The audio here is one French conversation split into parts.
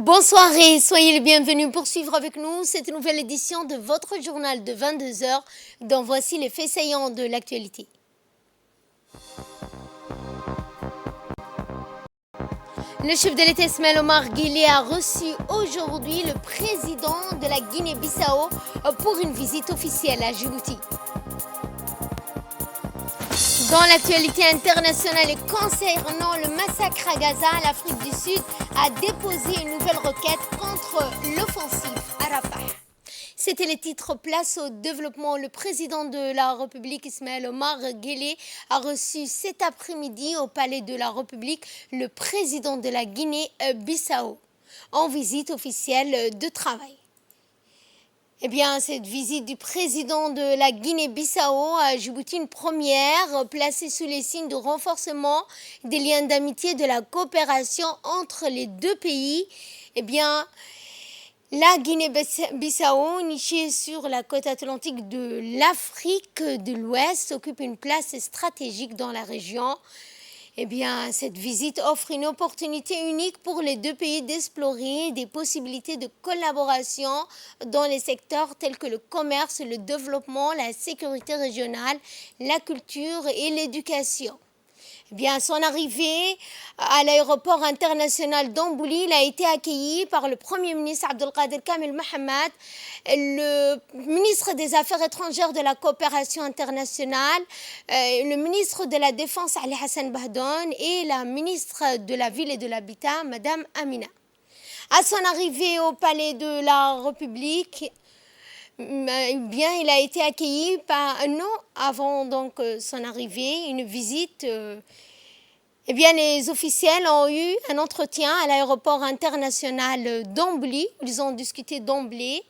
Bonsoir et soyez les bienvenus pour suivre avec nous cette nouvelle édition de votre journal de 22 heures, dont voici les faits saillants de l'actualité. Le chef de l'État Ismaël Omar Guelleh a reçu aujourd'hui le président de la Guinée-Bissau pour une visite officielle à Djibouti. Dans l'actualité internationale et concernant le massacre à Gaza, l'Afrique du Sud a déposé une nouvelle requête contre l'offensive à Rafah. C'était les titres. Place au développement. Le président de la République, Ismaël Omar Guelleh, a reçu cet après-midi au Palais de la République le président de la Guinée-Bissau en visite officielle de travail. Eh bien, cette visite du président de la Guinée-Bissau à Djibouti, une première placée sous les signes de renforcement des liens d'amitié et de la coopération entre les deux pays. Eh bien, la Guinée-Bissau, nichée sur la côte atlantique de l'Afrique de l'Ouest, occupe une place stratégique dans la région. Eh bien, cette visite offre une opportunité unique pour les deux pays d'explorer des possibilités de collaboration dans les secteurs tels que le commerce, le développement, la sécurité régionale, la culture et l'éducation. Eh bien, à son arrivée à l'aéroport international d'Ambouli, il a été accueilli par le Premier ministre Abdelkader Kamel Mohamed, le ministre des Affaires étrangères de la coopération internationale, le ministre de la Défense Ali Hassan Bahdoun et la ministre de la Ville et de l'Habitat, Madame Amina. À son arrivée au Palais de la République, bien, il a été accueilli par un an avant donc son arrivée, une visite. Eh bien, les officiels ont eu un entretien à l'aéroport international d'Ambouli, où ils ont discuté d'emblée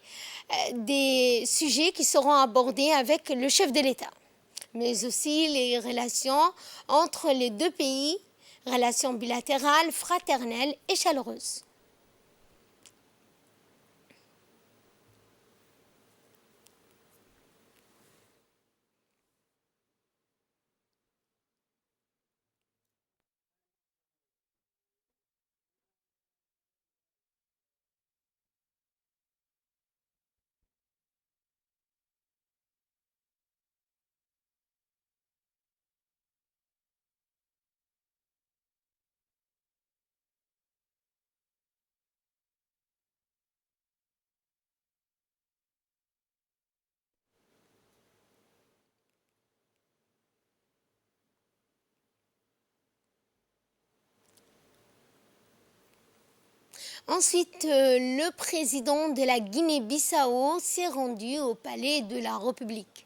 des sujets qui seront abordés avec le chef de l'État, mais aussi les relations entre les deux pays, relations bilatérales, fraternelles et chaleureuses. Ensuite, le président de la Guinée-Bissau s'est rendu au Palais de la République.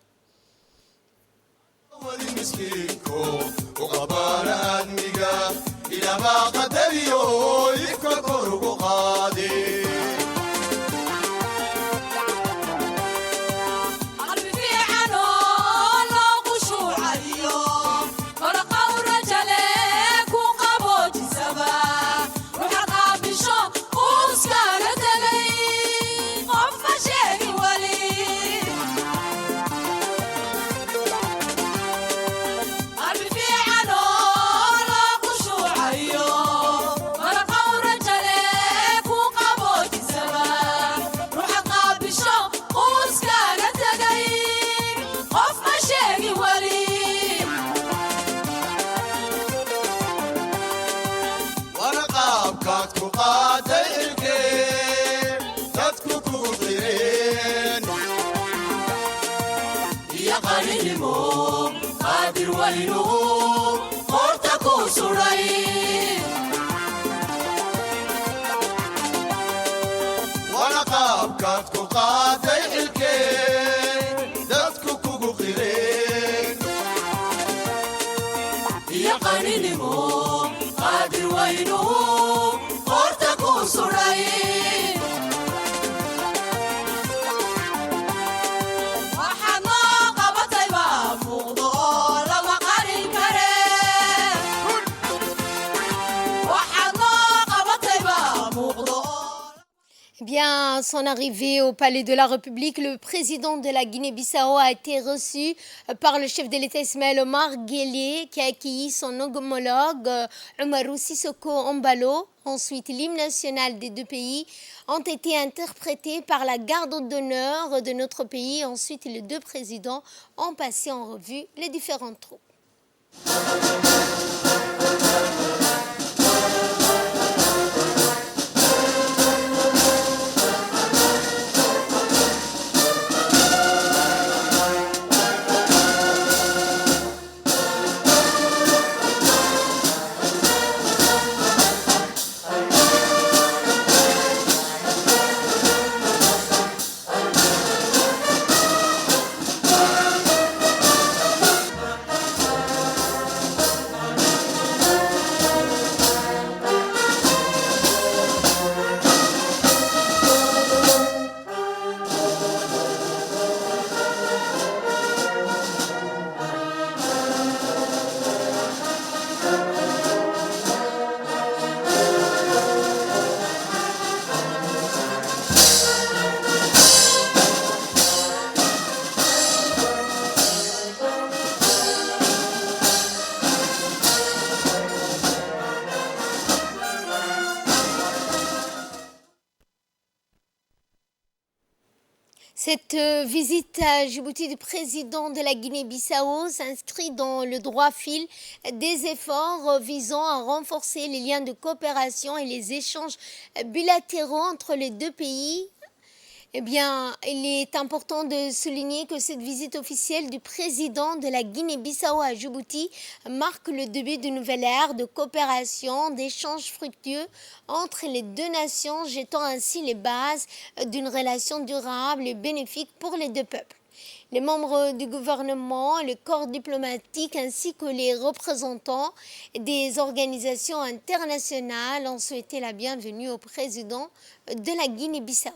À son arrivée au Palais de la République, le président de la Guinée-Bissau a été reçu par le chef de l'État Ismaël Omar Guelleh, qui a accueilli son homologue Umaru Sissoko Embalo. Ensuite, l'hymne national des deux pays ont été interprétés par la garde d'honneur de notre pays. Ensuite, les deux présidents ont passé en revue les différentes troupes. Cette visite à Djibouti du président de la Guinée-Bissau s'inscrit dans le droit fil des efforts visant à renforcer les liens de coopération et les échanges bilatéraux entre les deux pays. Eh bien, il est important de souligner que cette visite officielle du président de la Guinée-Bissau à Djibouti marque le début d'une nouvelle ère de coopération, d'échanges fructueux entre les deux nations, jetant ainsi les bases d'une relation durable et bénéfique pour les deux peuples. Les membres du gouvernement, le corps diplomatique ainsi que les représentants des organisations internationales ont souhaité la bienvenue au président de la Guinée-Bissau.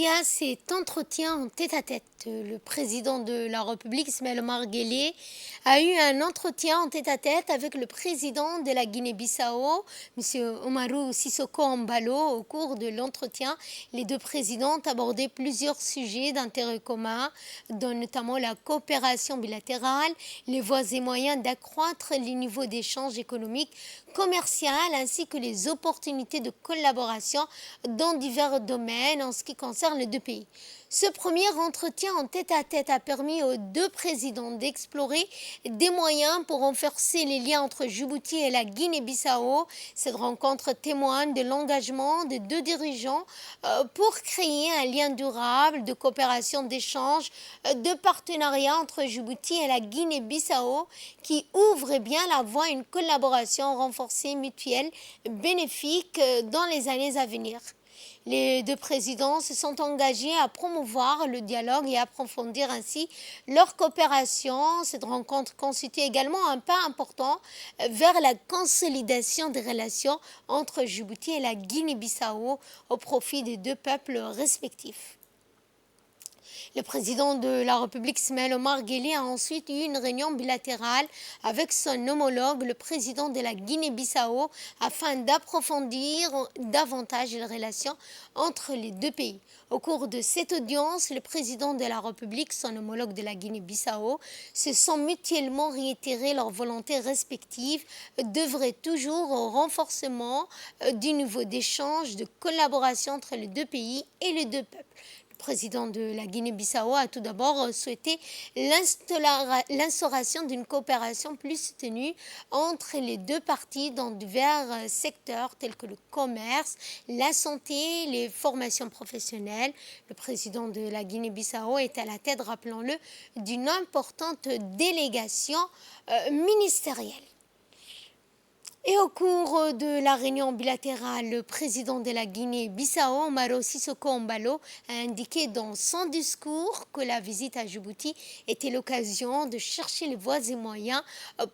y a cet entretien en tête-à-tête. Le président de la République, Ismaël Omar Guelleh, a eu un entretien en tête-à-tête avec le président de la Guinée-Bissau, M. Umaru Sissoko Embalo. Au cours de l'entretien, les deux présidents ont abordé plusieurs sujets d'intérêt commun, dont notamment la coopération bilatérale, les voies et moyens d'accroître les niveaux d'échange économique, commercial, ainsi que les opportunités de collaboration dans divers domaines en ce qui concerne les deux pays. Ce premier entretien en tête-à-tête a permis aux deux présidents d'explorer des moyens pour renforcer les liens entre Djibouti et la Guinée-Bissau. Cette rencontre témoigne de l'engagement des deux dirigeants pour créer un lien durable de coopération, d'échange, de partenariat entre Djibouti et la Guinée-Bissau qui ouvre bien la voie à une collaboration renforcée, mutuelle, bénéfique dans les années à venir. Les deux présidents se sont engagés à promouvoir le dialogue et approfondir ainsi leur coopération. Cette rencontre constitue également un pas important vers la consolidation des relations entre Djibouti et la Guinée-Bissau au profit des deux peuples respectifs. Le président de la République, Ismaël Omar Guelleh, a ensuite eu une réunion bilatérale avec son homologue, le président de la Guinée-Bissau, afin d'approfondir davantage les relations entre les deux pays. Au cours de cette audience, le président de la République, son homologue de la Guinée-Bissau, se sont mutuellement réitéré leur volonté respective d'œuvrer toujours au renforcement du niveau d'échange, de collaboration entre les deux pays et les deux peuples. Le président de la Guinée-Bissau a tout d'abord souhaité l'instauration d'une coopération plus soutenue entre les deux parties dans divers secteurs tels que le commerce, la santé, les formations professionnelles. Le président de la Guinée-Bissau est à la tête, rappelons-le, d'une importante délégation ministérielle. Et au cours de la réunion bilatérale, le président de la Guinée-Bissau, Umaru Sissoko Embalo, a indiqué dans son discours que la visite à Djibouti était l'occasion de chercher les voies et moyens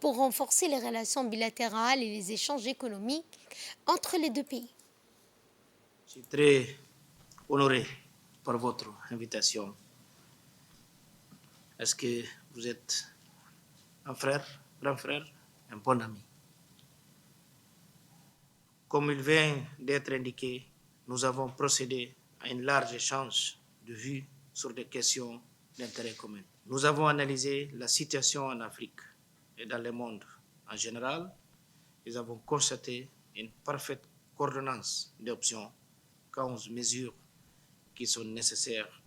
pour renforcer les relations bilatérales et les échanges économiques entre les deux pays. Je suis très honoré par votre invitation. Est-ce que vous êtes un frère, grand frère, un bon ami? Comme il vient d'être indiqué, nous avons procédé à un large échange de vues sur des questions d'intérêt commun. Nous avons analysé la situation en Afrique et dans le monde en général. Nous avons constaté une parfaite coordonnance d'options quant aux mesures qui sont nécessaires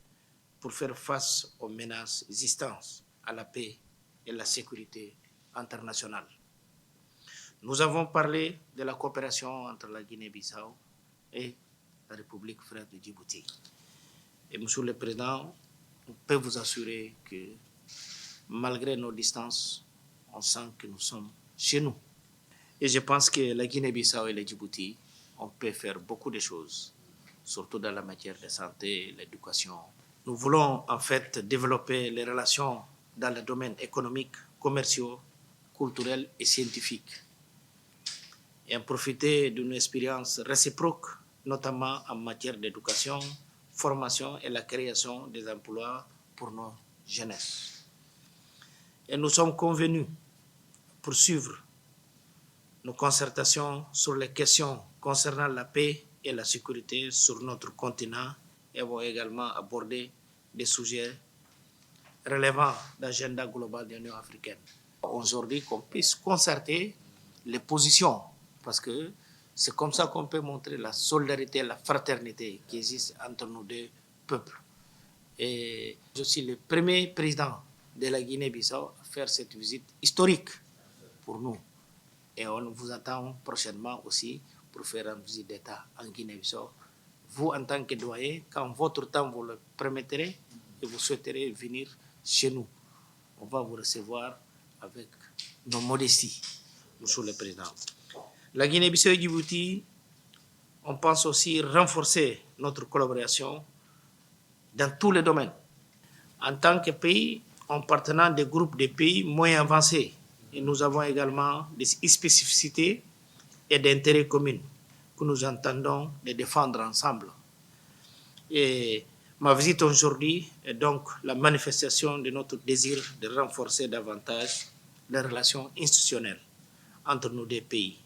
pour faire face aux menaces existantes à la paix et la sécurité internationale. Nous avons parlé de la coopération entre la Guinée-Bissau et la République frère de Djibouti. Et Monsieur le Président, on peut vous assurer que malgré nos distances, on sent que nous sommes chez nous. Et je pense que la Guinée-Bissau et le Djibouti, on peut faire beaucoup de choses, surtout dans la matière de santé et l'éducation. Nous voulons en fait développer les relations dans le domaine économique, commercial, culturel et scientifique, et en profiter d'une expérience réciproque, notamment en matière d'éducation, formation et la création des emplois pour nos jeunesses. Et nous sommes convenus pour poursuivre nos concertations sur les questions concernant la paix et la sécurité sur notre continent et avons également abordé des sujets relevant l'agenda global de l'Union africaine. Aujourd'hui, qu'on puisse concerter les positions, parce que c'est comme ça qu'on peut montrer la solidarité, la fraternité qui existe entre nos deux peuples. Et je suis le premier président de la Guinée-Bissau à faire cette visite historique pour nous. Et on vous attend prochainement aussi pour faire une visite d'État en Guinée-Bissau. Vous, en tant que doyen, quand votre temps vous le permettrez et vous souhaiterez venir chez nous, on va vous recevoir avec nos modesties, Monsieur le Président. La Guinée-Bissau et Djibouti, on pense aussi renforcer notre collaboration dans tous les domaines. En tant que pays, en partenant des groupes de pays moins avancés, et nous avons également des spécificités et d'intérêts communs que nous entendons de défendre ensemble. Et Ma visite aujourd'hui est donc la manifestation de notre désir de renforcer davantage les relations institutionnelles entre nos deux pays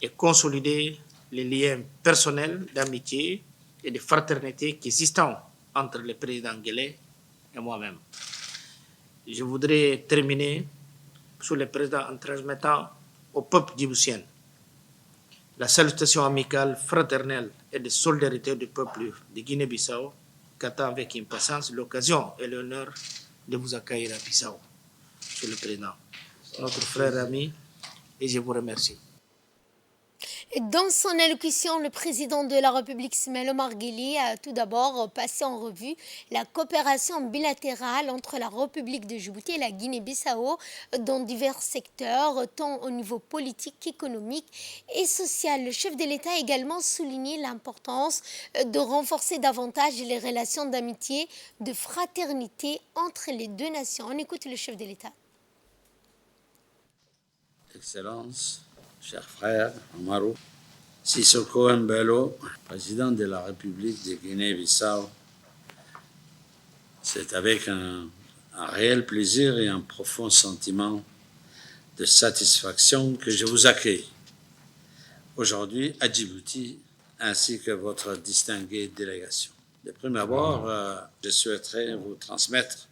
et consolider les liens personnels d'amitié et de fraternité qui existent entre le président Guelleh et moi-même. Je voudrais terminer sous le président en transmettant au peuple djiboutien la salutation amicale, fraternelle et de solidarité du peuple de Guinée-Bissau, qu'attend avec impatience l'occasion et l'honneur de vous accueillir à Bissau, Monsieur le Président, notre frère ami, et je vous remercie. Dans son allocution, le président de la République, Ismaël Omar Guelleh, a tout d'abord passé en revue la coopération bilatérale entre la République de Djibouti et la Guinée-Bissau dans divers secteurs, tant au niveau politique, économique et social. Le chef de l'État a également souligné l'importance de renforcer davantage les relations d'amitié, de fraternité entre les deux nations. On écoute le chef de l'État. Excellence, chers frères, Omarou, Sissoko Embalo, président de la République de Guinée-Bissau, c'est avec un réel plaisir et un profond sentiment de satisfaction que je vous accueille aujourd'hui à Djibouti, ainsi que votre distinguée délégation. De prime abord, je souhaiterais vous transmettre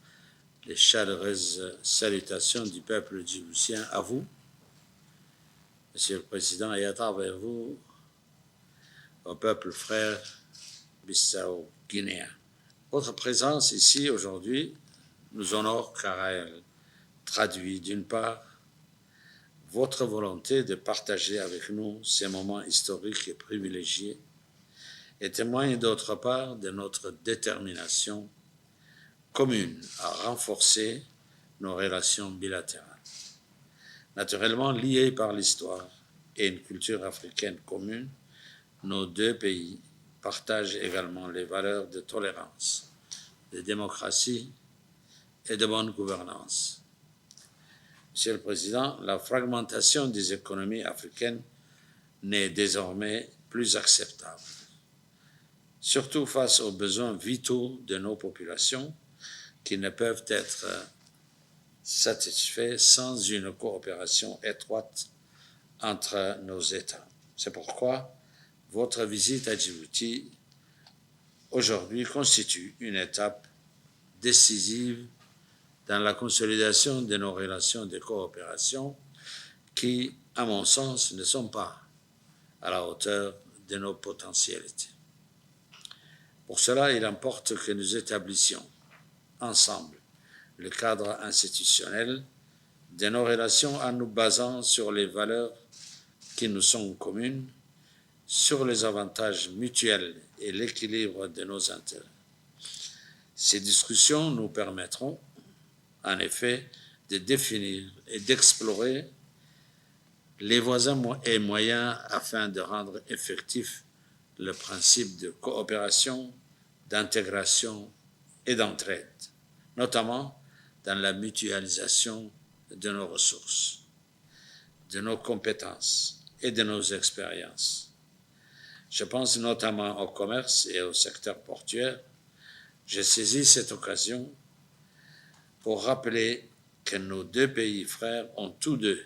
les chaleureuses salutations du peuple djiboutien à vous, Monsieur le Président, et à travers vous, au peuple frère bissau-guinéen. Votre présence ici aujourd'hui nous honore car elle traduit d'une part votre volonté de partager avec nous ces moments historiques et privilégiés et témoigne d'autre part de notre détermination commune à renforcer nos relations bilatérales. Naturellement liés par l'histoire et une culture africaine commune, nos deux pays partagent également les valeurs de tolérance, de démocratie et de bonne gouvernance. Monsieur le Président, la fragmentation des économies africaines n'est désormais plus acceptable, surtout face aux besoins vitaux de nos populations qui ne peuvent être satisfaits sans une coopération étroite entre nos États. C'est pourquoi votre visite à Djibouti aujourd'hui constitue une étape décisive dans la consolidation de nos relations de coopération qui, à mon sens, ne sont pas à la hauteur de nos potentialités. Pour cela, il importe que nous établissions ensemble le cadre institutionnel de nos relations en nous basant sur les valeurs qui nous sont communes, sur les avantages mutuels et l'équilibre de nos intérêts. Ces discussions nous permettront, en effet, de définir et d'explorer les voies et moyens afin de rendre effectif le principe de coopération, d'intégration et d'entraide, notamment dans la mutualisation de nos ressources, de nos compétences et de nos expériences. Je pense notamment au commerce et au secteur portuaire. J'ai saisi cette occasion pour rappeler que nos deux pays frères ont tous deux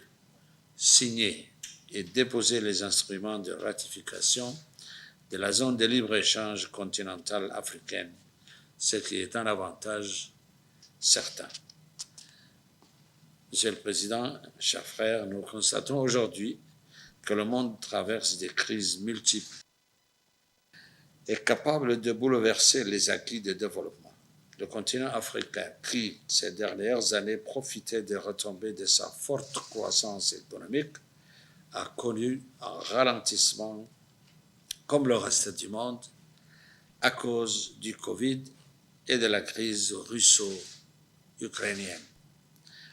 signé et déposé les instruments de ratification de la zone de libre-échange continentale africaine, ce qui est un avantage certain. Monsieur le Président, chers frères, nous constatons aujourd'hui que le monde traverse des crises multiples et capable de bouleverser les acquis de développement. Le continent africain, qui, ces dernières années, profitait des retombées de sa forte croissance économique, a connu un ralentissement comme le reste du monde à cause du Covid et de la crise russo-ukrainienne.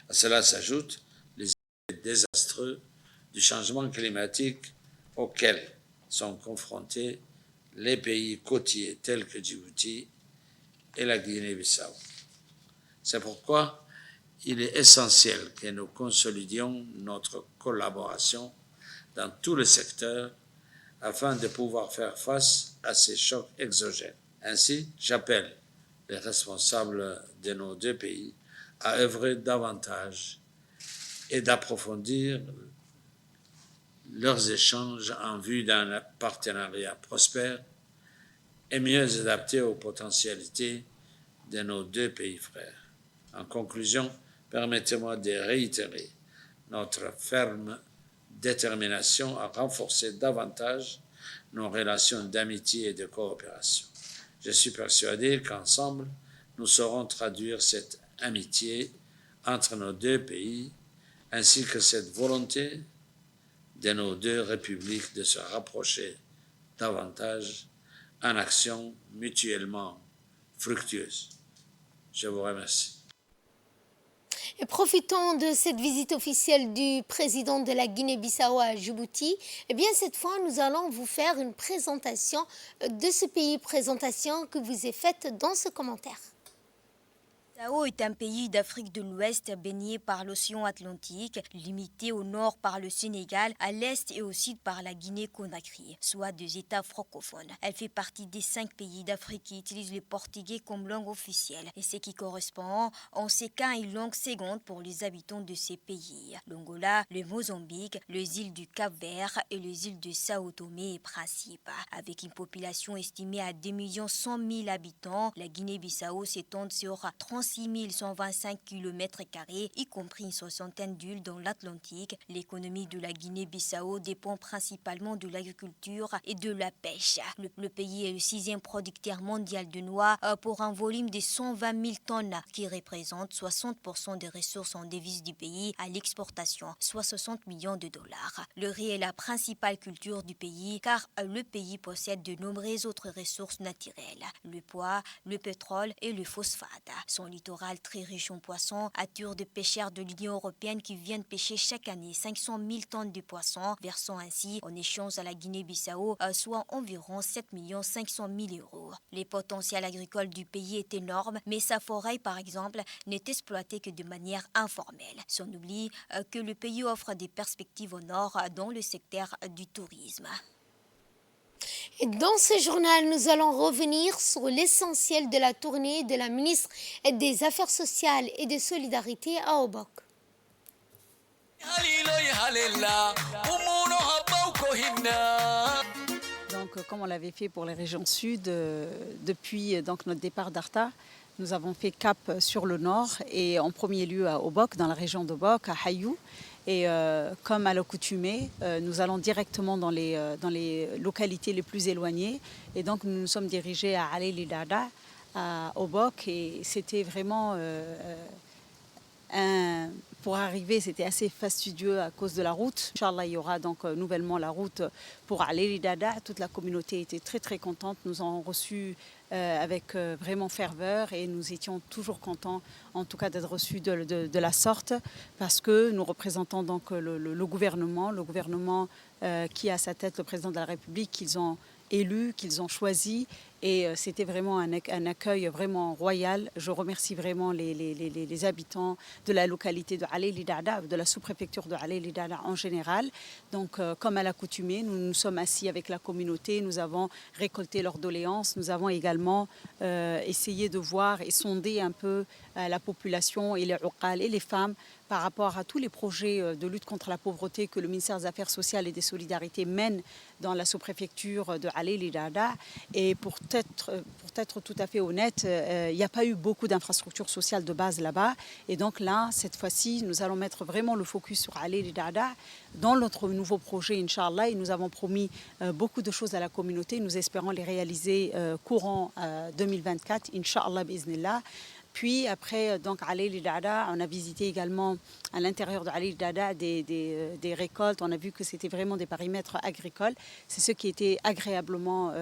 À cela s'ajoutent les effets désastreux du changement climatique auquel sont confrontés les pays côtiers tels que Djibouti et la Guinée-Bissau. C'est pourquoi il est essentiel que nous consolidions notre collaboration dans tous les secteurs afin de pouvoir faire face à ces chocs exogènes. Ainsi, j'appelle les responsables de nos deux pays à œuvrer davantage et d'approfondir leurs échanges en vue d'un partenariat prospère et mieux adapté aux potentialités de nos deux pays frères. En conclusion, permettez-moi de réitérer notre ferme détermination à renforcer davantage nos relations d'amitié et de coopération. Je suis persuadé qu'ensemble, nous saurons traduire cette amitié entre nos deux pays, ainsi que cette volonté de nos deux républiques de se rapprocher davantage en actions mutuellement fructueuses. Je vous remercie. Et profitons de cette visite officielle du président de la Guinée-Bissau à Djibouti. Eh bien, cette fois, nous allons vous faire une présentation de ce pays, présentation que vous ai faite dans ce commentaire. Bissau est un pays d'Afrique de l'Ouest baigné par l'océan Atlantique, limité au nord par le Sénégal, à l'est et au sud par la Guinée-Conakry, soit deux États francophones. Elle fait partie des 5 pays d'Afrique qui utilisent le portugais comme langue officielle, et ce qui correspond en ces cas à une langue seconde pour les habitants de ces pays. L'Angola, le Mozambique, les îles du Cap-Vert et les îles de Sao Tomé et Principe. Avec une population estimée à 2 100 000 habitants, la Guinée-Bissau s'étend sur 36 125 km², y compris une soixantaine d'îles dans l'Atlantique. L'économie de la Guinée-Bissau dépend principalement de l'agriculture et de la pêche. Le pays est le 6e producteur mondial de noix pour un volume de 120 000 tonnes, qui représente 60% des ressources en devises du pays à l'exportation, soit 60 millions de dollars. Le riz est la principale culture du pays, car le pays possède de nombreuses autres ressources naturelles, le bois, le pétrole et le phosphate. Son littoral très riche en poissons attire des pêcheurs de l'Union européenne qui viennent pêcher chaque année 500 000 tonnes de poissons, versant ainsi en échange à la Guinée-Bissau, soit environ 7 500 000 euros. Les potentiels agricoles du pays est énorme, mais sa forêt, par exemple, n'est exploitée que de manière informelle. Sans oublier que le pays offre des perspectives au nord dans le secteur du tourisme. Et dans ce journal, nous allons revenir sur l'essentiel de la tournée de la ministre des Affaires sociales et de solidarité à Obok. Donc, comme on l'avait fait pour les régions sud, depuis donc, notre départ d'Arta, nous avons fait cap sur le nord et en premier lieu à Obok, dans la région d'Obok, à Hayou. Et comme à l'accoutumée, nous allons directement dans les localités les plus éloignées. Et donc nous nous sommes dirigés à Ali Dada, à Obok. Et c'était vraiment pour arriver, c'était assez fastidieux à cause de la route. Inch'Allah, il y aura donc nouvellement la route pour Ali Dada. Toute la communauté était très très contente. Nous avons reçu avec vraiment ferveur et nous étions toujours contents en tout cas d'être reçus de la sorte, parce que nous représentons donc le gouvernement qui a à sa tête le président de la République, qu'ils ont élu, qu'ils ont choisi, et c'était vraiment un accueil vraiment royal. Je remercie vraiment les habitants de la localité de Ali Dada, de la sous-préfecture de Ali Dada en général. Donc comme à l'accoutumée, nous nous sommes assis avec la communauté, nous avons récolté leurs doléances, nous avons également essayé de voir et sonder un peu la population et les uqal et les femmes par rapport à tous les projets de lutte contre la pauvreté que le ministère des Affaires sociales et des Solidarités mène dans la sous-préfecture de Ali Dada. Et pour être tout à fait honnête, il n'y a pas eu beaucoup d'infrastructures sociales de base là-bas. Et donc là, cette fois-ci, nous allons mettre vraiment le focus sur Ali Dada dans notre nouveau projet, Inch'Allah. Et nous avons promis beaucoup de choses à la communauté. Nous espérons les réaliser courant 2024, Inch'Allah, bi'Iznillah. Puis après, donc, à Ali Dada, on a visité également à l'intérieur de Ali Dada des récoltes. On a vu que c'était vraiment des parimètres agricoles. C'est ce qui était agréablement,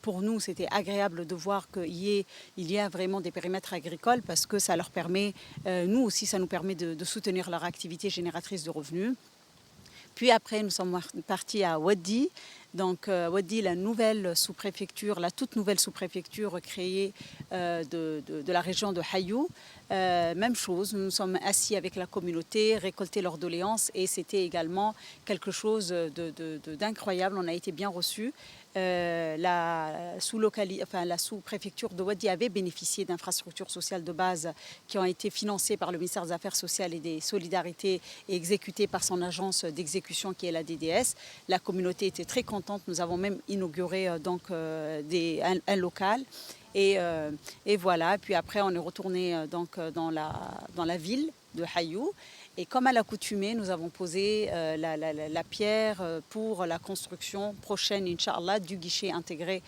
pour nous, c'était agréable de voir qu'il y a vraiment des périmètres agricoles, parce que ça leur permet, nous aussi, ça nous permet de soutenir leur activité génératrice de revenus. Puis après, nous sommes partis à Wadi. Donc Wadi, la nouvelle sous-préfecture, la toute nouvelle sous-préfecture créée de la région de Hayou. Même chose, nous nous sommes assis avec la communauté, récolté leurs doléances, et c'était également quelque chose d'incroyable. On a été bien reçus. la sous-préfecture de Wadi avait bénéficié d'infrastructures sociales de base qui ont été financées par le ministère des Affaires sociales et des Solidarités et exécutées par son agence d'exécution qui est la DDS. La communauté était très contente. Nous avons même inauguré un local. Et voilà. Puis après, on est retourné dans la ville de Hayou. Et comme à l'accoutumée, nous avons posé la pierre pour la construction prochaine, Inch'Allah, du guichet intégré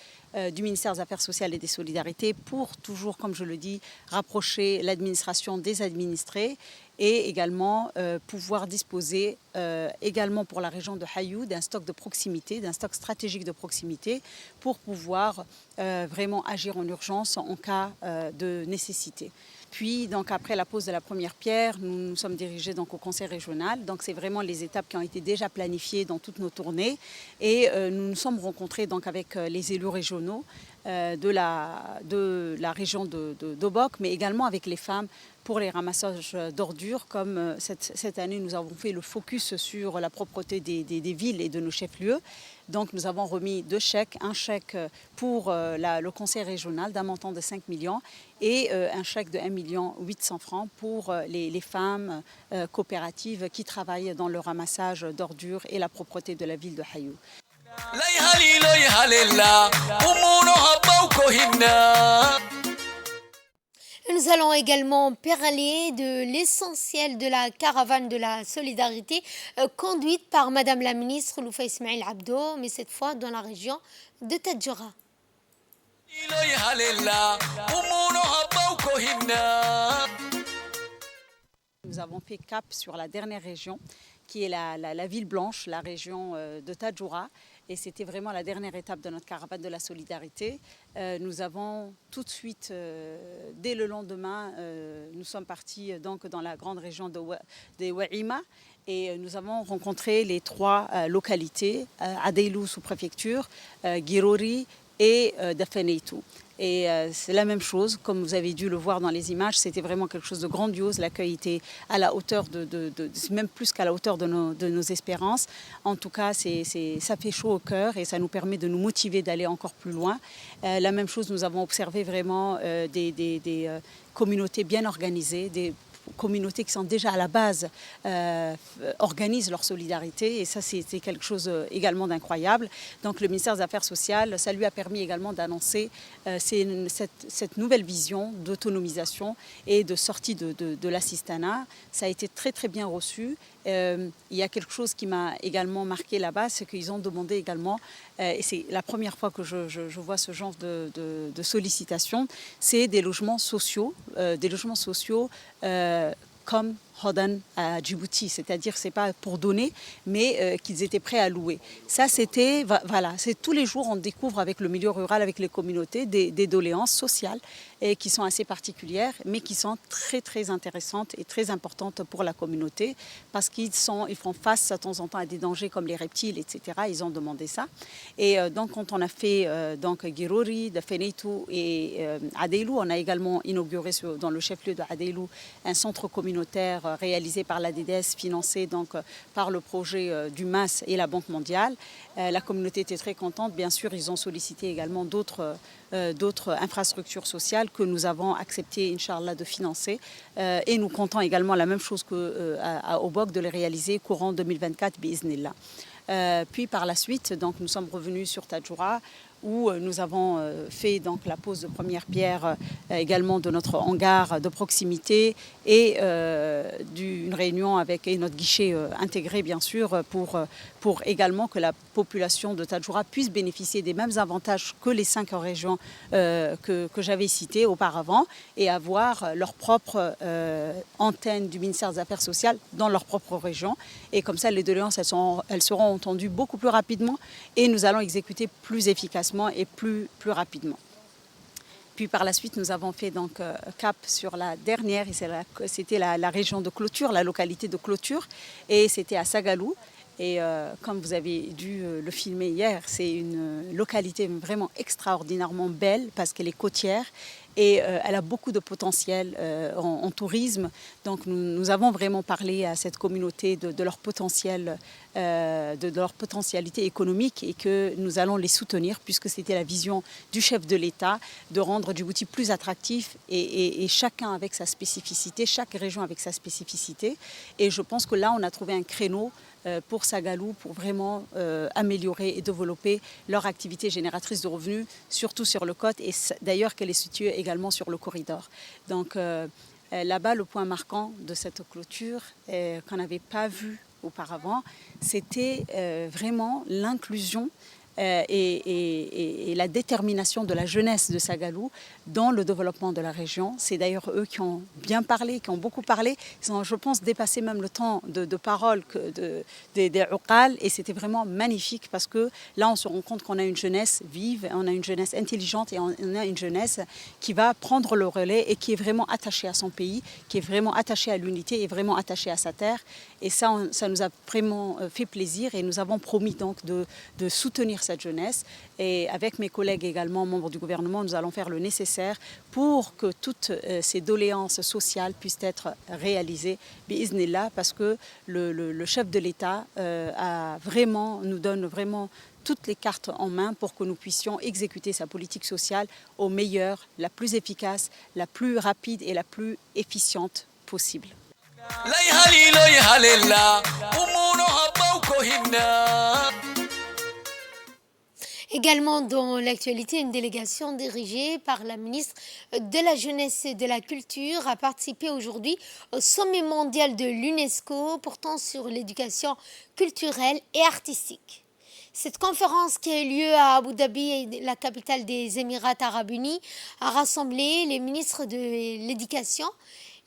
du ministère des Affaires sociales et des Solidarités pour toujours, comme je le dis, rapprocher l'administration des administrés et également pouvoir disposer également pour la région de Hayou d'un stock de proximité, d'un stock stratégique de proximité pour pouvoir vraiment agir en urgence en cas de nécessité. Puis, donc, après la pose de la première pierre, nous nous sommes dirigés donc, au conseil régional. Donc, c'est vraiment les étapes qui ont été déjà planifiées dans toutes nos tournées. Et nous nous sommes rencontrés donc, avec les élus régionaux de la région d'Obok, mais également avec les femmes pour les ramassages d'ordures. Comme cette année, nous avons fait le focus sur la propreté des villes et de nos chefs-lieux. Donc, nous avons remis 2 chèques, un chèque pour le conseil régional d'un montant de 5 millions et un chèque de 1 800 000 francs pour les femmes coopératives qui travaillent dans le ramassage d'ordures et la propreté de la ville de Hayou. Nous allons également parler de l'essentiel de la caravane de la solidarité conduite par Madame la ministre Loufa Ismail Abdo, mais cette fois dans la région de Tadjoura. Nous avons fait cap sur la dernière région qui est la ville blanche, la région de Tadjoura. Et c'était vraiment la dernière étape de notre caravane de la solidarité. Nous avons tout de suite, dès le lendemain, nous sommes partis donc dans la grande région de Waima et nous avons rencontré les 3 localités, Adeilou sous-préfecture, Girori et Dafeneitou. Et c'est la même chose, comme vous avez dû le voir dans les images, c'était vraiment quelque chose de grandiose. L'accueil était à la hauteur même plus qu'à la hauteur de nos espérances. En tout cas, ça fait chaud au cœur et ça nous permet de nous motiver d'aller encore plus loin. La même chose, nous avons observé vraiment des communautés bien organisées, des communautés qui sont déjà à la base organisent leur solidarité et ça c'est quelque chose également d'incroyable. Donc le ministère des Affaires sociales, ça lui a permis également d'annoncer cette nouvelle vision d'autonomisation et de sortie de l'assistanat. Ça a été très très bien reçu. Il y a quelque chose qui m'a également marqué là-bas, c'est qu'ils ont demandé également, et c'est la première fois que je vois ce genre de sollicitation, c'est des logements sociaux, comme Hodan à Djibouti, c'est-à-dire c'est pas pour donner, mais qu'ils étaient prêts à louer. Ça, c'était, voilà, c'est tous les jours on découvre avec le milieu rural, avec les communautés, des doléances sociales et qui sont assez particulières, mais qui sont très très intéressantes et très importantes pour la communauté parce ils font face de temps en temps à des dangers comme les reptiles, etc. Ils ont demandé ça. Et donc quand on a fait donc Girori, Dafeneitou et Adeilou, on a également inauguré dans le chef-lieu de Adeilou un centre communautaire réalisé par la DDS, financé donc par le projet du MAS et la Banque mondiale. La communauté était très contente. Bien sûr, ils ont sollicité également d'autres infrastructures sociales que nous avons accepté, Inch'Allah, de financer. Et nous comptons également la même chose qu'à Obok de les réaliser courant 2024, bi'iznillah. Puis par la suite, donc, nous sommes revenus sur Tadjoura, où nous avons fait donc, la pose de première pierre également de notre hangar de proximité et d'une réunion avec notre guichet intégré bien sûr pour également que la population de Tadjoura puisse bénéficier des mêmes avantages que les 5 régions que j'avais citées auparavant et avoir leur propre antenne du ministère des Affaires sociales dans leur propre région. Et comme ça, les doléances, elles seront entendues beaucoup plus rapidement et nous allons exécuter plus efficacement et plus rapidement. Puis par la suite, nous avons fait donc cap sur la dernière, et c'était la région de Clôture, la localité de Clôture, et c'était à Sagalou. Et comme vous avez dû le filmer hier, c'est une localité vraiment extraordinairement belle parce qu'elle est côtière et elle a beaucoup de potentiel en tourisme. Donc nous avons vraiment parlé à cette communauté de leur potentiel, de leur potentialité économique et que nous allons les soutenir puisque c'était la vision du chef de l'État de rendre Djibouti plus attractif et chacun avec sa spécificité, chaque région avec sa spécificité. Et je pense que là, on a trouvé un créneau pour Sagalou pour vraiment améliorer et développer leur activité génératrice de revenus, surtout sur le côte et d'ailleurs qu'elle est située également sur le corridor. Donc là-bas, le point marquant de cette clôture qu'on n'avait pas vu auparavant, c'était vraiment l'inclusion et la détermination de la jeunesse de Sagalou dans le développement de la région. C'est d'ailleurs eux qui ont bien parlé, qui ont beaucoup parlé. Ils ont, je pense, dépassé même le temps de parole des Uqal et c'était vraiment magnifique parce que là, on se rend compte qu'on a une jeunesse vive, on a une jeunesse intelligente et on a une jeunesse qui va prendre le relais et qui est vraiment attachée à son pays, qui est vraiment attachée à l'unité et vraiment attachée à sa terre. Et ça nous a vraiment fait plaisir et nous avons promis donc de soutenir cette jeunesse. Et avec mes collègues également, membres du gouvernement, nous allons faire le nécessaire pour que toutes ces doléances sociales puissent être réalisées, bi'iznillah, parce que le chef de l'État nous donne vraiment toutes les cartes en main pour que nous puissions exécuter sa politique sociale au meilleur, la plus efficace, la plus rapide et la plus efficiente possible. Également dans l'actualité, une délégation dirigée par la ministre de la Jeunesse et de la Culture a participé aujourd'hui au sommet mondial de l'UNESCO portant sur l'éducation culturelle et artistique. Cette conférence qui a eu lieu à Abu Dhabi, la capitale des Émirats arabes unis, a rassemblé les ministres de l'éducation,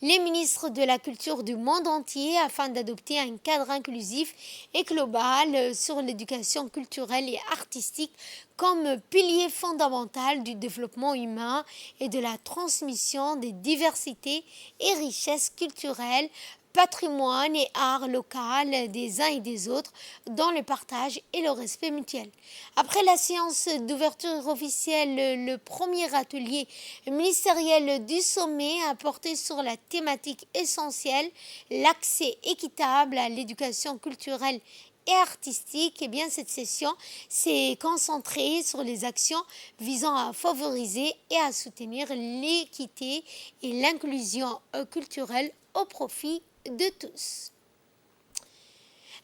les ministres de la culture du monde entier afin d'adopter un cadre inclusif et global sur l'éducation culturelle et artistique comme pilier fondamental du développement humain et de la transmission des diversités et richesses culturelles, patrimoine et art local des uns et des autres dans le partage et le respect mutuel. Après la séance d'ouverture officielle, le premier atelier ministériel du sommet a porté sur la thématique essentielle, l'accès équitable à l'éducation culturelle et artistique. Et bien cette session s'est concentrée sur les actions visant à favoriser et à soutenir l'équité et l'inclusion culturelle au profit de tous.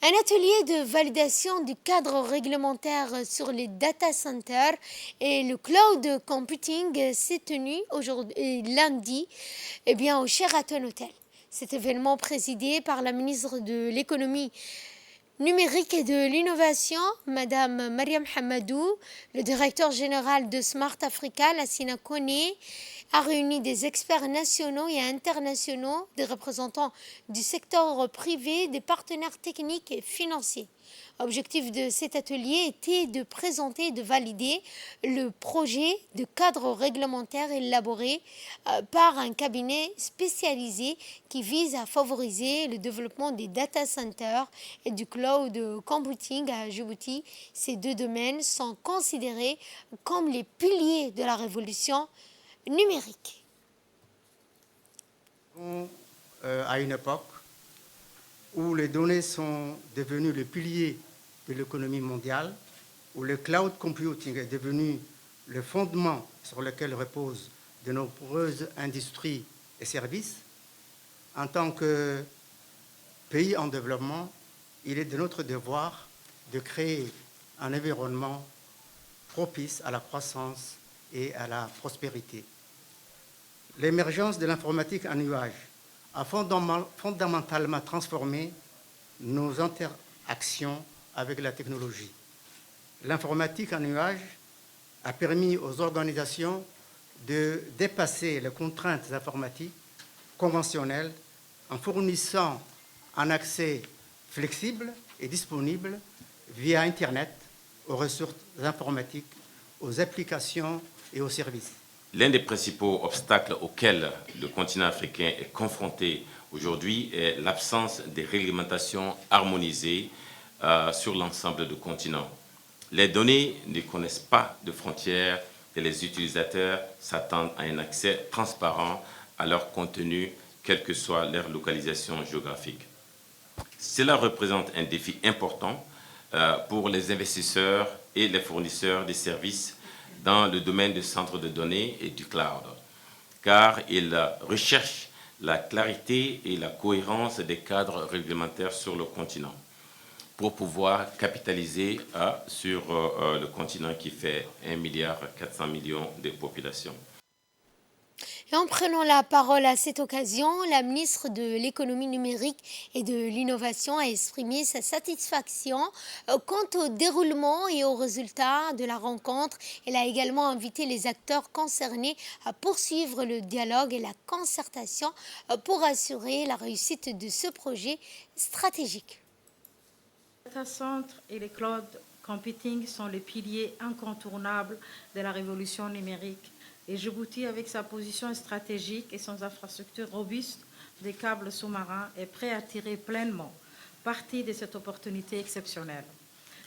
Un atelier de validation du cadre réglementaire sur les data centers et le cloud computing s'est tenu aujourd'hui lundi au Sheraton Hotel. Cet événement présidé par la ministre de l'économie numérique et de l'innovation, Madame Mariam Hamadou, le directeur général de Smart Africa, Lassina Kone, a réuni des experts nationaux et internationaux, des représentants du secteur privé, des partenaires techniques et financiers. L'objectif de cet atelier était de présenter et de valider le projet de cadre réglementaire élaboré par un cabinet spécialisé qui vise à favoriser le développement des data centers et du cloud computing à Djibouti. Ces deux domaines sont considérés comme les piliers de la révolution numérique. À une époque où les données sont devenues le pilier de l'économie mondiale, où le cloud computing est devenu le fondement sur lequel reposent de nombreuses industries et services, en tant que pays en développement, il est de notre devoir de créer un environnement propice à la croissance et à la prospérité. L'émergence de l'informatique en nuage a fondamentalement transformé nos interactions avec la technologie. L'informatique en nuage a permis aux organisations de dépasser les contraintes informatiques conventionnelles en fournissant un accès flexible et disponible via Internet aux ressources informatiques, aux applications et aux services. L'un des principaux obstacles auxquels le continent africain est confronté aujourd'hui est l'absence des réglementations harmonisées sur l'ensemble du continent. Les données ne connaissent pas de frontières et les utilisateurs s'attendent à un accès transparent à leur contenu, quelle que soit leur localisation géographique. Cela représente un défi important pour les investisseurs et les fournisseurs de services dans le domaine des centres de données et du cloud, car ils recherchent la clarité et la cohérence des cadres réglementaires sur le continent pour pouvoir capitaliser sur le continent qui fait 1,4 milliard de population. Et en prenant la parole à cette occasion, la ministre de l'économie numérique et de l'innovation a exprimé sa satisfaction quant au déroulement et aux résultats de la rencontre. Elle a également invité les acteurs concernés à poursuivre le dialogue et la concertation pour assurer la réussite de ce projet stratégique. Les data centers et les cloud computing sont les piliers incontournables de la révolution numérique. Et Djibouti, avec sa position stratégique et son infrastructure robuste des câbles sous-marins, est prêt à tirer pleinement parti de cette opportunité exceptionnelle.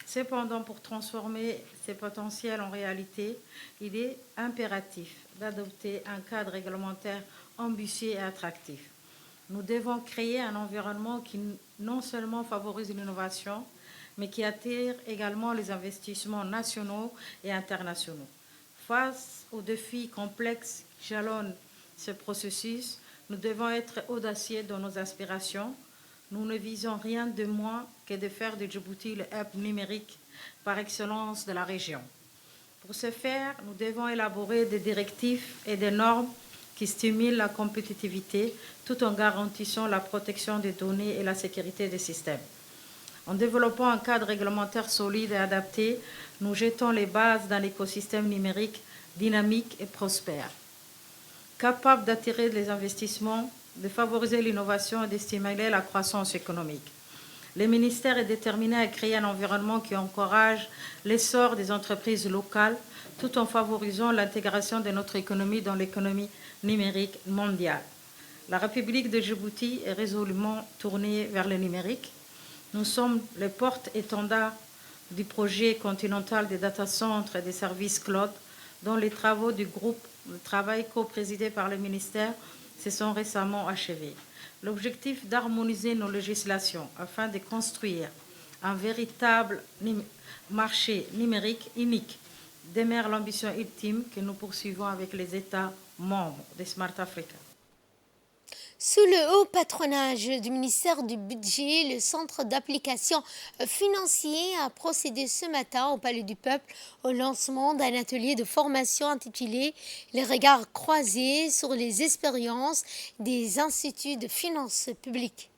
Cependant, pour transformer ces potentiels en réalité, il est impératif d'adopter un cadre réglementaire ambitieux et attractif. Nous devons créer un environnement qui non seulement favorise l'innovation, mais qui attire également les investissements nationaux et internationaux. Face aux défis complexes qui jalonnent ce processus, nous devons être audacieux dans nos aspirations. Nous ne visons rien de moins que de faire de Djibouti le hub numérique par excellence de la région. Pour ce faire, nous devons élaborer des directives et des normes qui stimulent la compétitivité tout en garantissant la protection des données et la sécurité des systèmes. En développant un cadre réglementaire solide et adapté, nous jetons les bases d'un écosystème numérique dynamique et prospère, capable d'attirer les investissements, de favoriser l'innovation et de stimuler la croissance économique. Le ministère est déterminé à créer un environnement qui encourage l'essor des entreprises locales tout en favorisant l'intégration de notre économie dans l'économie numérique mondiale. La République de Djibouti est résolument tournée vers le numérique. Nous sommes les porte-étendards du projet continental des data centers et des services cloud, dont les travaux du groupe de travail co-présidé par le ministère se sont récemment achevés. L'objectif d'harmoniser nos législations afin de construire un véritable marché numérique unique demeure l'ambition ultime que nous poursuivons avec les États membres de Smart Africa. Sous le haut patronage du ministère du Budget, le Centre d'application financier a procédé ce matin au Palais du Peuple au lancement d'un atelier de formation intitulé « Les regards croisés sur les expériences des instituts de finances publiques ».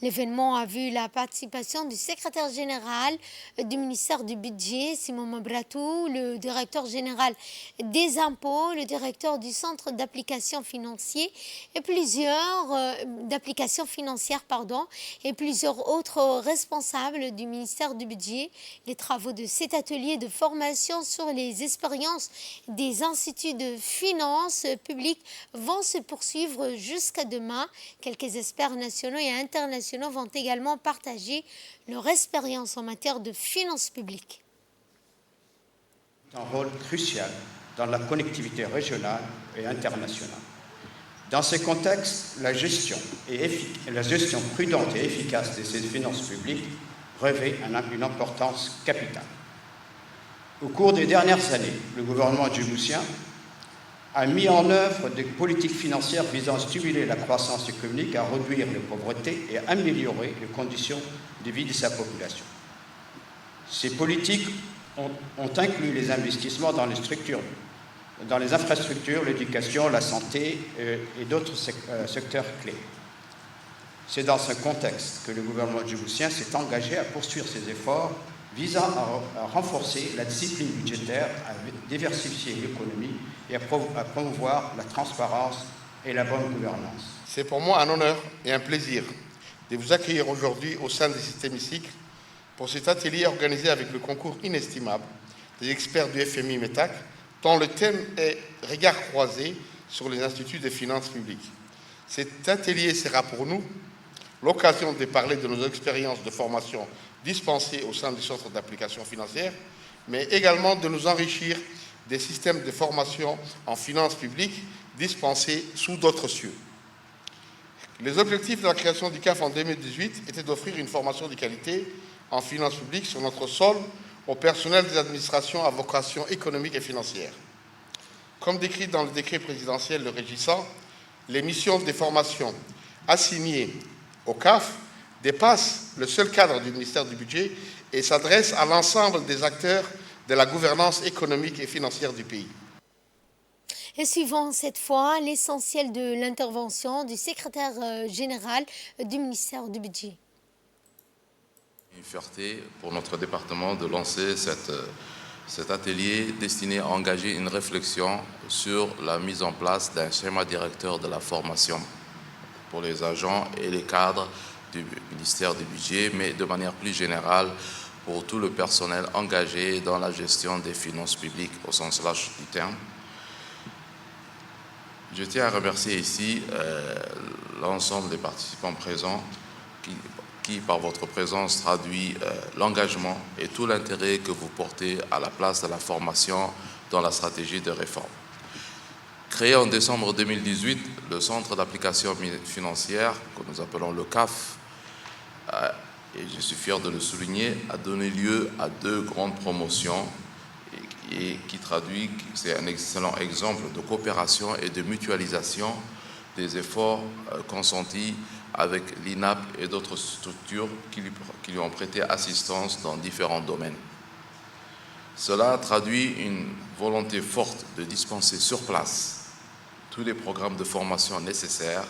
L'événement a vu la participation du secrétaire général du ministère du Budget, Simon Mabratou, le directeur général des impôts, le directeur du centre d'application financière et plusieurs autres responsables du ministère du Budget. Les travaux de cet atelier de formation sur les expériences des instituts de finances publiques vont se poursuivre jusqu'à demain. Quelques experts nationaux et internationaux vont également partager leur expérience en matière de finances publiques. Un rôle crucial dans la connectivité régionale et internationale. Dans ce contexte, la gestion prudente et efficace de ces finances publiques revêt une importance capitale. Au cours des dernières années, le gouvernement djiboutien a mis en œuvre des politiques financières visant à stimuler la croissance économique, à réduire la pauvreté et à améliorer les conditions de vie de sa population. Ces politiques ont inclus les investissements dans les infrastructures, l'éducation, la santé et d'autres secteurs clés. C'est dans ce contexte que le gouvernement djiboutien s'est engagé à poursuivre ses efforts visant à renforcer la discipline budgétaire, à diversifier l'économie et à promouvoir la transparence et la bonne gouvernance. C'est pour moi un honneur et un plaisir de vous accueillir aujourd'hui au sein de cet hémicycle pour cet atelier organisé avec le concours inestimable des experts du FMI METAC, dont le thème est « Regards croisés sur les instituts de finances publiques ». Cet atelier sera pour nous l'occasion de parler de nos expériences de formation dispensées au sein du Centre d'application financière, mais également de nous enrichir des systèmes de formation en finances publiques dispensés sous d'autres cieux. Les objectifs de la création du CAF en 2018 étaient d'offrir une formation de qualité en finances publiques sur notre sol au personnel des administrations à vocation économique et financière. Comme décrit dans le décret présidentiel le régissant, les missions des formations assignées au CAF dépassent le seul cadre du ministère du Budget et s'adressent à l'ensemble des acteurs de la gouvernance économique et financière du pays. Et suivant cette fois l'essentiel de l'intervention du secrétaire général du ministère du Budget. Une fierté pour notre département de lancer cet atelier destiné à engager une réflexion sur la mise en place d'un schéma directeur de la formation pour les agents et les cadres du ministère du Budget, mais de manière plus générale pour tout le personnel engagé dans la gestion des finances publiques au sens large du terme. Je tiens à remercier ici l'ensemble des participants présents qui, par votre présence, traduit l'engagement et tout l'intérêt que vous portez à la place de la formation dans la stratégie de réforme. Créé en décembre 2018, le Centre d'application financière, que nous appelons le CAF, et je suis fier de le souligner, a donné lieu à 2 grandes promotions et qui traduit, c'est un excellent exemple de coopération et de mutualisation des efforts consentis avec l'INAP et d'autres structures qui lui ont prêté assistance dans différents domaines. Cela traduit une volonté forte de dispenser sur place tous les programmes de formation nécessaires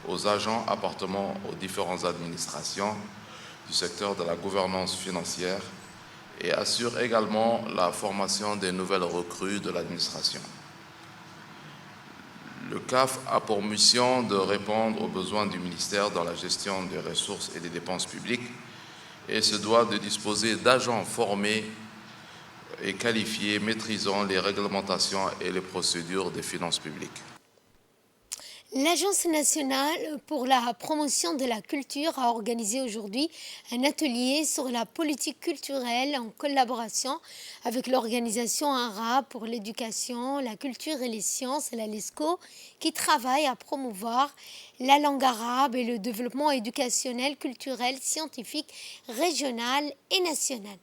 aux agents appartenant aux différentes administrations du secteur de la gouvernance financière et assure également la formation des nouvelles recrues de l'administration. Le CAF a pour mission de répondre aux besoins du ministère dans la gestion des ressources et des dépenses publiques et se doit de disposer d'agents formés et qualifiés maîtrisant les réglementations et les procédures des finances publiques. L'Agence nationale pour la promotion de la culture a organisé aujourd'hui un atelier sur la politique culturelle en collaboration avec l'organisation arabe pour l'éducation, la culture et les sciences, la LESCO, qui travaille à promouvoir la langue arabe et le développement éducationnel, culturel, scientifique, régional et national.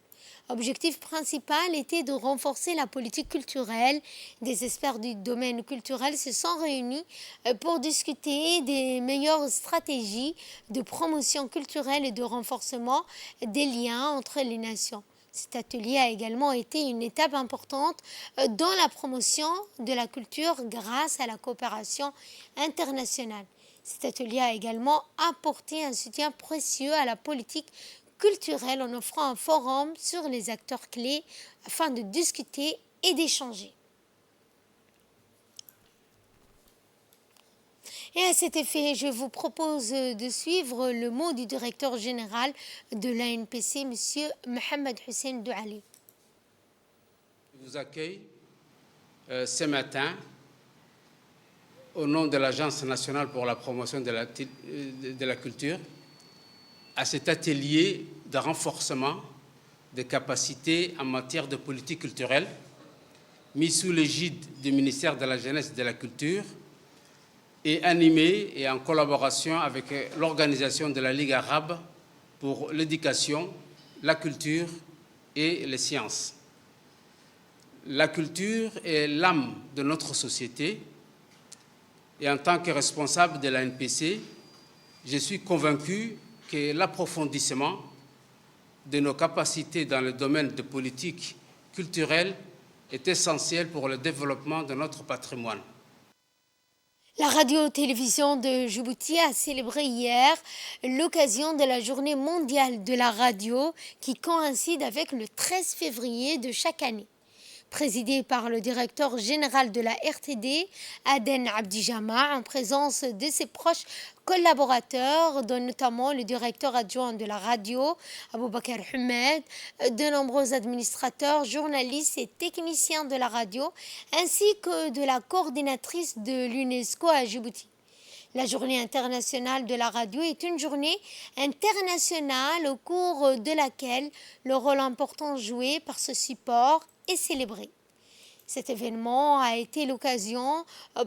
Objectif principal était de renforcer la politique culturelle. Des experts du domaine culturel se sont réunis pour discuter des meilleures stratégies de promotion culturelle et de renforcement des liens entre les nations. Cet atelier a également été une étape importante dans la promotion de la culture grâce à la coopération internationale. Cet atelier a également apporté un soutien précieux à la politique culturelle en offrant un forum sur les acteurs clés afin de discuter et d'échanger. Et à cet effet, je vous propose de suivre le mot du directeur général de l'ANPC, M. Mohamed Hussein Douali. Je vous accueille ce matin au nom de l'Agence nationale pour la promotion de la culture à cet atelier de renforcement des capacités en matière de politique culturelle mis sous l'égide du ministère de la Jeunesse et de la Culture et animé et en collaboration avec l'organisation de la Ligue arabe pour l'éducation, la culture et les sciences. La culture est l'âme de notre société et en tant que responsable de l'ANPC, je suis convaincu que l'approfondissement de nos capacités dans le domaine de politique culturelle est essentiel pour le développement de notre patrimoine. La radio-télévision de Djibouti a célébré hier l'occasion de la journée mondiale de la radio qui coïncide avec le 13 février de chaque année. Présidé par le directeur général de la RTD, Aden Abdijama, en présence de ses proches collaborateurs, dont notamment le directeur adjoint de la radio, Aboubakar Humed, de nombreux administrateurs, journalistes et techniciens de la radio, ainsi que de la coordinatrice de l'UNESCO à Djibouti. La journée internationale de la radio est une journée internationale au cours de laquelle le rôle important joué par ce support est célébré. Cet événement a été l'occasion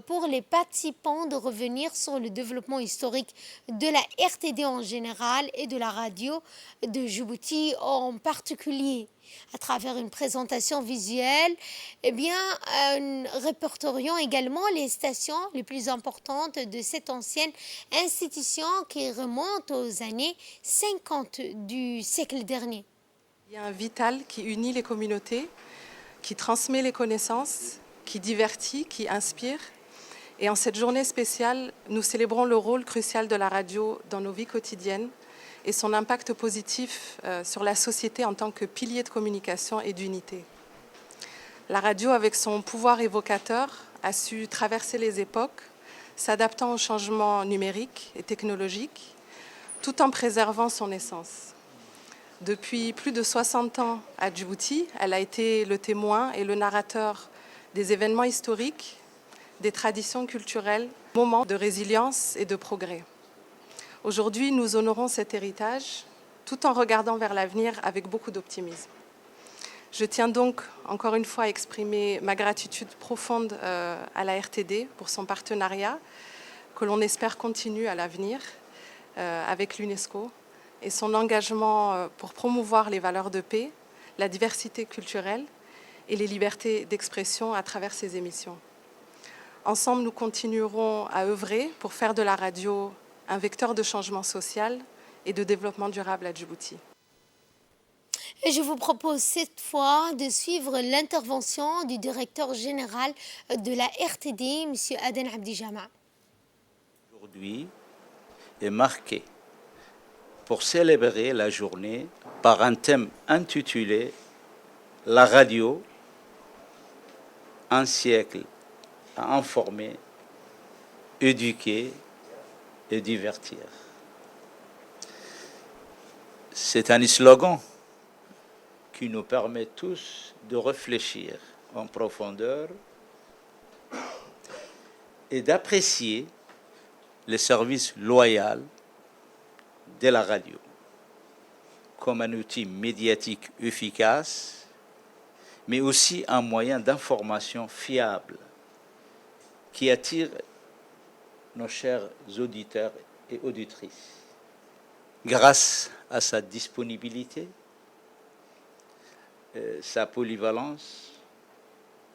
pour les participants de revenir sur le développement historique de la RTD en général et de la radio de Djibouti en particulier. À travers une présentation visuelle, répertoriant également les stations les plus importantes de cette ancienne institution qui remonte aux années 50 du siècle dernier. Il y a un vital qui unit les communautés, qui transmet les connaissances, qui divertit, qui inspire. Et en cette journée spéciale, nous célébrons le rôle crucial de la radio dans nos vies quotidiennes et son impact positif sur la société en tant que pilier de communication et d'unité. La radio, avec son pouvoir évocateur, a su traverser les époques, s'adaptant aux changements numériques et technologiques, tout en préservant son essence. Depuis plus de 60 ans à Djibouti, elle a été le témoin et le narrateur des événements historiques, des traditions culturelles, moments de résilience et de progrès. Aujourd'hui, nous honorons cet héritage tout en regardant vers l'avenir avec beaucoup d'optimisme. Je tiens donc encore une fois à exprimer ma gratitude profonde à la RTD pour son partenariat que l'on espère continue à l'avenir avec l'UNESCO et son engagement pour promouvoir les valeurs de paix, la diversité culturelle et les libertés d'expression à travers ces émissions. Ensemble, nous continuerons à œuvrer pour faire de la radio un vecteur de changement social et de développement durable à Djibouti. Et je vous propose cette fois de suivre l'intervention du directeur général de la RTD, M. Aden Abdi Jama. Aujourd'hui est marqué pour célébrer la journée par un thème intitulé « La radio, un siècle à informer, éduquer et divertir ». C'est un slogan qui nous permet tous de réfléchir en profondeur et d'apprécier le service loyal de la radio comme un outil médiatique efficace, mais aussi un moyen d'information fiable qui attire nos chers auditeurs et auditrices. Grâce à sa disponibilité, sa polyvalence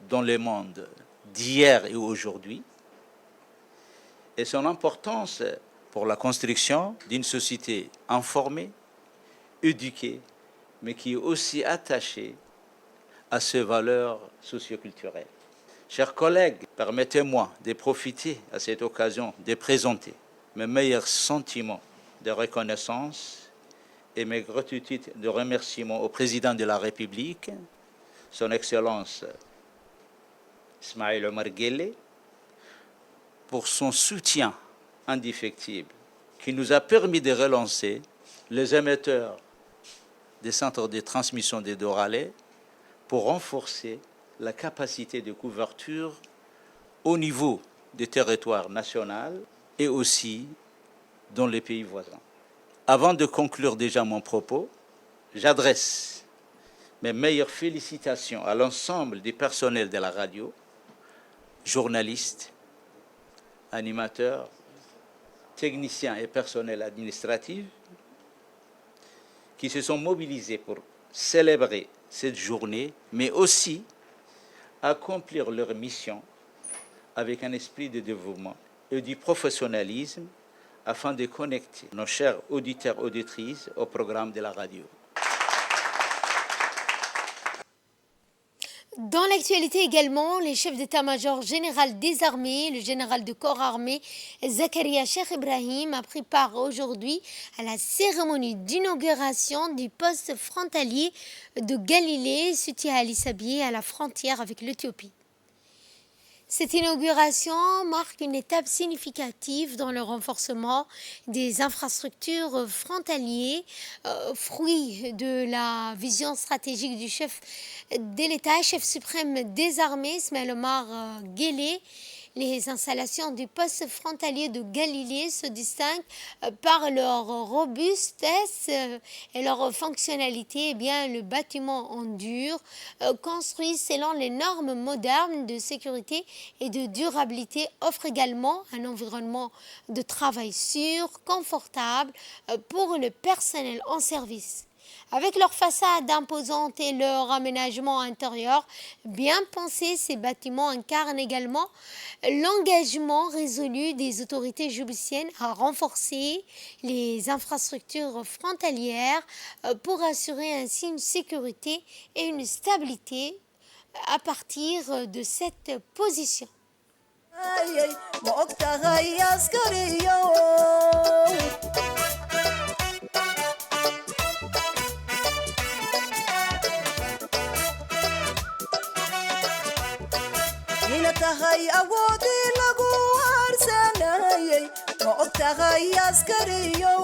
dans le monde d'hier et aujourd'hui, et son importance pour la construction d'une société informée, éduquée, mais qui est aussi attachée à ses valeurs socioculturelles. Chers collègues, permettez-moi de profiter à cette occasion de présenter mes meilleurs sentiments de reconnaissance et mes gratitudes de remerciement au président de la République, son Excellence Ismaël Omar Guelleh, pour son soutien indéfectible qui nous a permis de relancer les émetteurs des centres de transmission des Doralais pour renforcer la capacité de couverture au niveau des territoires nationaux et aussi dans les pays voisins. Avant de conclure déjà mon propos, j'adresse mes meilleures félicitations à l'ensemble du personnel de la radio, journalistes, animateurs, techniciens et personnel administratif qui se sont mobilisés pour célébrer cette journée, mais aussi accomplir leur mission avec un esprit de dévouement et du professionnalisme afin de connecter nos chers auditeurs et auditrices au programme de la radio. Dans l'actualité également, les chefs d'état-major général des armées, le général de corps armé Zakaria Cheikh Ibrahim a pris part aujourd'hui à la cérémonie d'inauguration du poste frontalier de Galilée, situé à Ali Sabieh, à la frontière avec l'Éthiopie. Cette inauguration marque une étape significative dans le renforcement des infrastructures frontalières, fruit de la vision stratégique du chef de l'État, chef suprême des armées, Ismaël Omar Guelleh, Les installations du poste frontalier de Galilée se distinguent par leur robustesse et leur fonctionnalité. Eh bien, le bâtiment en dur, construit selon les normes modernes de sécurité et de durabilité, offre également un environnement de travail sûr, confortable pour le personnel en service. Avec leur façade imposante et leur aménagement intérieur bien pensé, ces bâtiments incarnent également l'engagement résolu des autorités djiboutiennes à renforcer les infrastructures frontalières pour assurer ainsi une sécurité et une stabilité à partir de cette position. tahay awoodii lagu harsanayay ma og tahay askariyo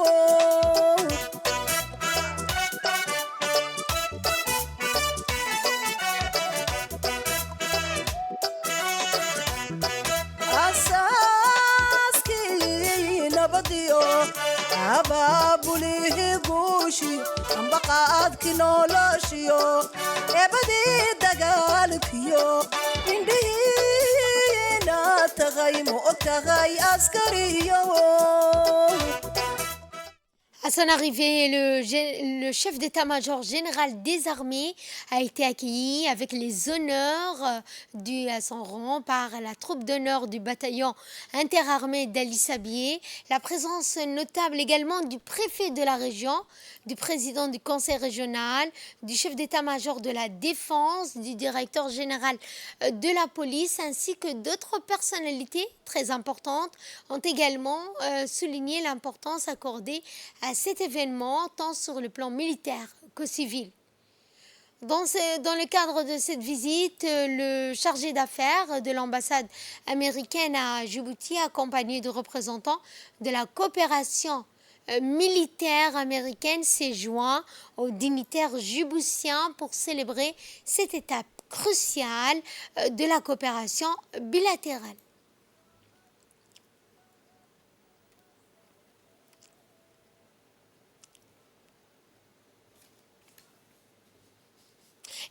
asaaskii nabadiyo abaabulihi guushi ambaqaadki noloshiyo ebadii dagaalkiyo indhihiina tagay ma og tahay askariyo. À son arrivée, le chef d'état-major général des armées a été accueilli avec les honneurs dus à son rang par la troupe d'honneur du bataillon interarmé d'Ali Sabié. La présence notable également du préfet de la région, du président du conseil régional, du chef d'état-major de la défense, du directeur général de la police, ainsi que d'autres personnalités très importantes ont également souligné l'importance accordée à cet événement, tant sur le plan militaire que civil. Dans le cadre de cette visite, le chargé d'affaires de l'ambassade américaine à Djibouti, accompagné de représentants de la coopération militaire américaine, s'est joint aux dignitaires djiboutiens pour célébrer cette étape cruciale de la coopération bilatérale.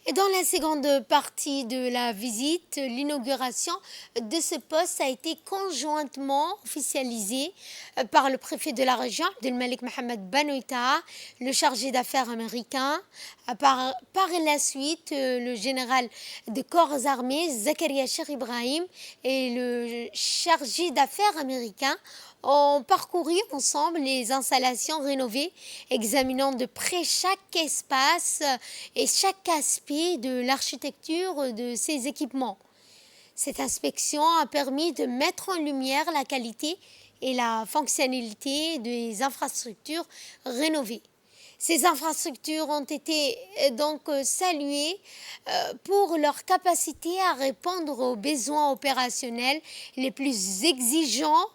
Et dans la seconde partie de la visite, l'inauguration de ce poste a été conjointement officialisée par le préfet de la région, Abdelmalik Mohamed Banoïta, le chargé d'affaires américain. Par la suite, le général des corps armés, Zakaria Cheikh Ibrahim, et le chargé d'affaires américain ont parcouru ensemble les installations rénovées, examinant de près chaque espace et chaque aspect de l'architecture de ces équipements. Cette inspection a permis de mettre en lumière la qualité et la fonctionnalité des infrastructures rénovées. Ces infrastructures ont été donc saluées pour leur capacité à répondre aux besoins opérationnels les plus exigeants,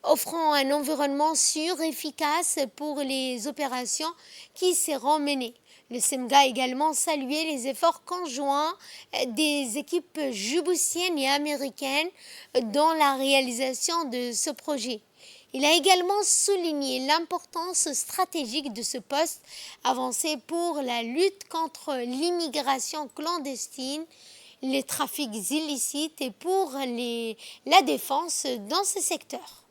offrant un environnement sûr et efficace pour les opérations qui seront menées. Le SEMGA a également salué les efforts conjoints des équipes djiboutiennes et américaines dans la réalisation de ce projet. Il a également souligné l'importance stratégique de ce poste avancé pour la lutte contre l'immigration clandestine, les trafics illicites et pour la défense dans ce secteur.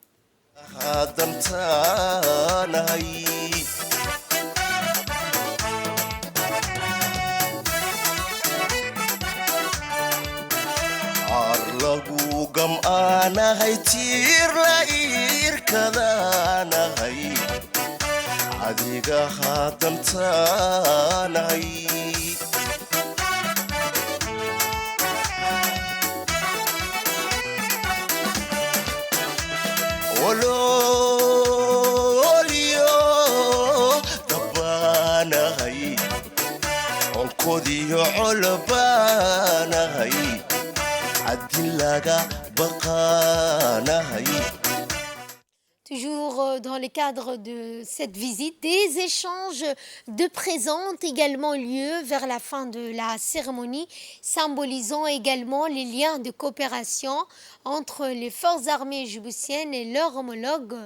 Toujours dans le cadre de cette visite, des échanges de présents ont également lieu vers la fin de la cérémonie, symbolisant également les liens de coopération entre les forces armées djiboutiennes et leurs homologues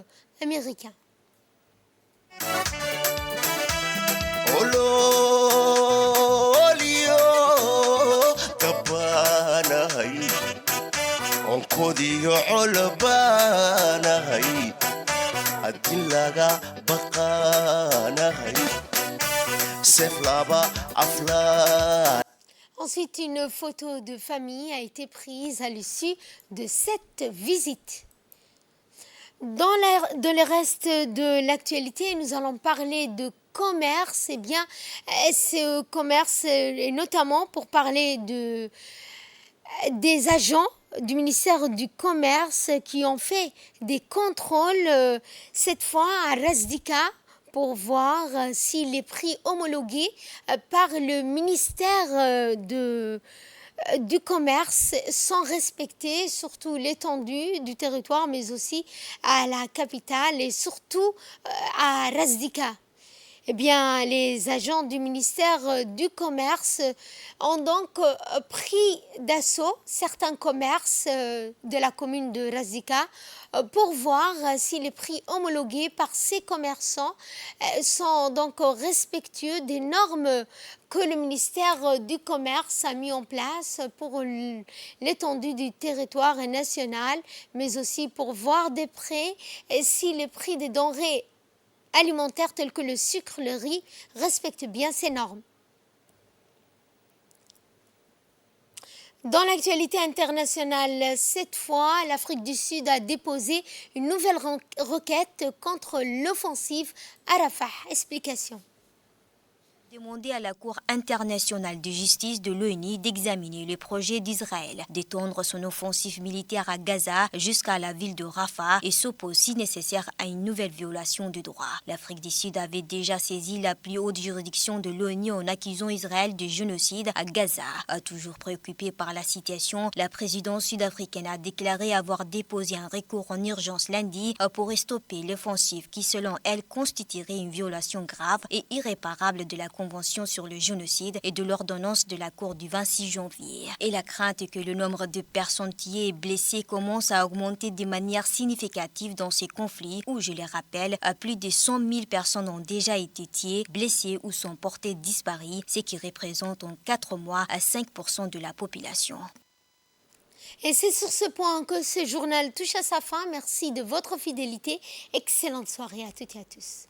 américains. Ensuite, une photo de famille a été prise à l'issue de cette visite. Dans le reste de l'actualité, nous allons parler de commerce. Eh bien, ce commerce, et notamment pour parler des agents du ministère du Commerce qui ont fait des contrôles, cette fois à Razdika, pour voir si les prix homologués par le ministère du Commerce sont respectés, surtout l'étendue du territoire, mais aussi à la capitale et surtout à Razdika. Eh bien, les agents du ministère du Commerce ont donc pris d'assaut certains commerces de la commune de Razdika pour voir si les prix homologués par ces commerçants sont donc respectueux des normes que le ministère du Commerce a mis en place pour l'étendue du territoire national, mais aussi pour voir de près si les prix des denrées alimentaires tels que le sucre, le riz, respectent bien ces normes. Dans l'actualité internationale, cette fois, l'Afrique du Sud a déposé une nouvelle requête contre l'offensive à Rafah. Explication. Demander à la Cour internationale de justice de l'ONU d'examiner le projet d'Israël, d'étendre son offensive militaire à Gaza jusqu'à la ville de Rafah et s'oppose si nécessaire à une nouvelle violation de droit. L'Afrique du Sud avait déjà saisi la plus haute juridiction de l'ONU en accusant Israël de génocide à Gaza. Toujours préoccupée par la situation, la présidence sud-africaine a déclaré avoir déposé un recours en urgence lundi pour stopper l'offensive qui, selon elle, constituerait une violation grave et irréparable de la Convention sur le génocide et de l'ordonnance de la Cour du 26 janvier. Et la crainte que le nombre de personnes tuées et blessées commence à augmenter de manière significative dans ces conflits où, je les rappelle, plus de 100 000 personnes ont déjà été tuées, blessées ou sont portées disparues, ce qui représente en 4 mois à 5% de la population. Et c'est sur ce point que ce journal touche à sa fin. Merci de votre fidélité. Excellente soirée à toutes et à tous.